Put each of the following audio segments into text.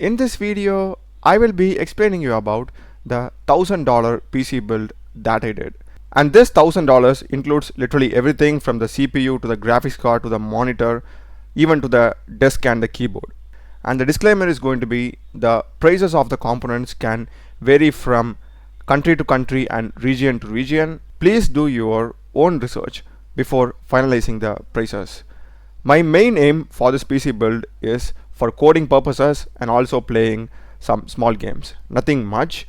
In this video, I will be explaining you about the $1,000 PC build that I did. And this $1,000 includes literally everything from the CPU to the graphics card to the monitor, even to the desk and the keyboard. And the disclaimer is going to be the prices of the components can vary from country to country and region to region. Please do your own research before finalizing the prices. My main aim for this PC build is for coding purposes and also playing some small games. Nothing much.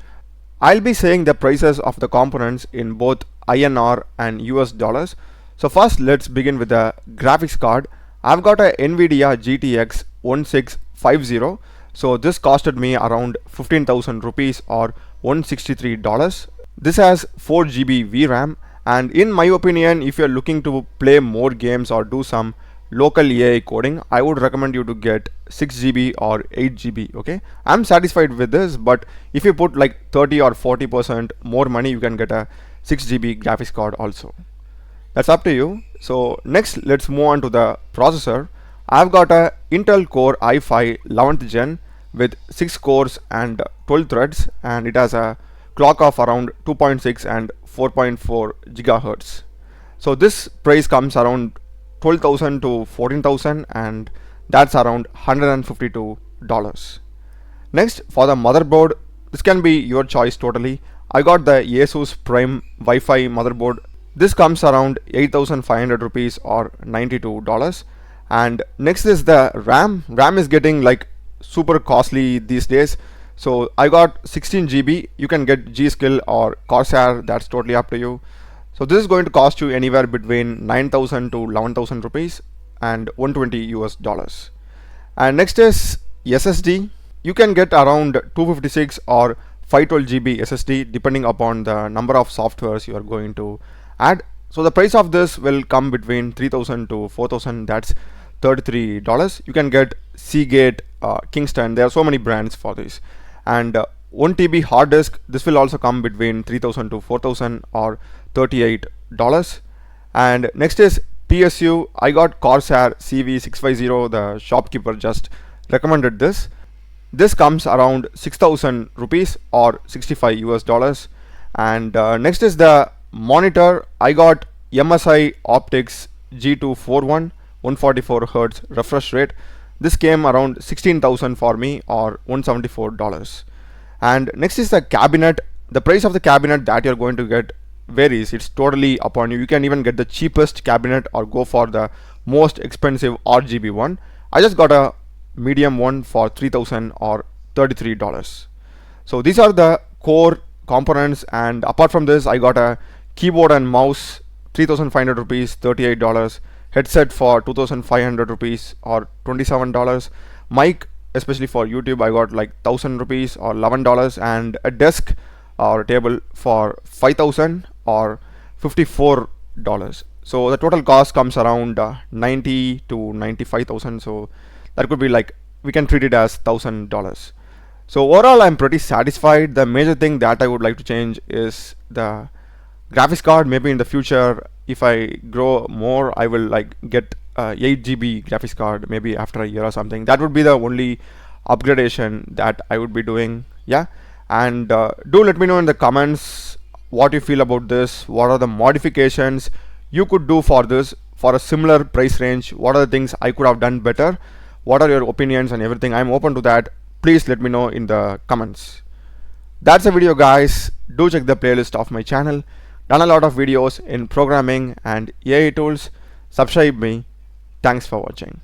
I'll be saying the prices of the components in both INR and US dollars. So first let's begin with the graphics card. I've got a NVIDIA GTX 1650. So this costed me around 15,000 rupees or $163. This has 4 GB VRAM, and in my opinion, if you're looking to play more games or do some local AI coding, I would recommend you to get 6 GB or 8 GB. Okay, I'm satisfied with this, but if you put like 30 or 40% more money, you can get a 6 GB graphics card also. That's up to you. So next, let's move on to the processor. I've got a Intel Core i5 11th gen with 6 cores and 12 threads, and it has a clock of around 2.6 and 4.4 gigahertz. So this price comes around 12,000 to 14,000, and that's around $152. Next, for the motherboard, this can be your choice totally. I got the Asus Prime Wi-Fi motherboard. This comes around 8,500 rupees or $92. And next is the RAM. RAM is getting like super costly these days. So I got 16 GB. You can get G-Skill or Corsair, that's totally up to you. So this is going to cost you anywhere between 9,000 to 11,000 rupees and $120 US. And next is SSD. You can get around 256 or 512 GB SSD depending upon the number of softwares you are going to add. So the price of this will come between 3,000 to 4,000, that's $33. You can get Seagate, Kingston, there are so many brands for this. And 1 TB hard disk, this will also come between 3,000 to 4,000 or $38. And next is PSU. I got Corsair CV650. The shopkeeper just recommended this. This comes around 6,000 rupees or $65 US. And next is the monitor. I got MSI Optics G241 144 Hz refresh rate. This came around 16,000 for me or $174. And next is the cabinet. The price of the cabinet that you're going to get varies. It's totally upon you. You can even get the cheapest cabinet or go for the most expensive RGB one. I just got a medium one for 3,000 or $33. So these are the core components, and apart from this, I got a keyboard and mouse 3,500 rupees, $38. Headset for 2,500 rupees or $27. Mic, especially for YouTube, I got like 1,000 rupees or $11, and a desk or table for 5,000 or $54. So the total cost comes around 90 to 95,000. So that could be like, we can treat it as $1,000. So overall, I'm pretty satisfied. The major thing that I would like to change is the graphics card. Maybe in the future, if I grow more, I will like get 8 GB graphics card maybe after a year or something. That would be the only upgradation that I would be doing. Yeah, and do let me know in the comments what you feel about this. What are the modifications you could do for this for a similar price range? What are the things I could have done better? What are your opinions and everything? I'm open to that. Please let me know in the comments. That's the video, guys. Do check the playlist of my channel. Done a lot of videos in programming and AI tools. Subscribe me. Thanks for watching.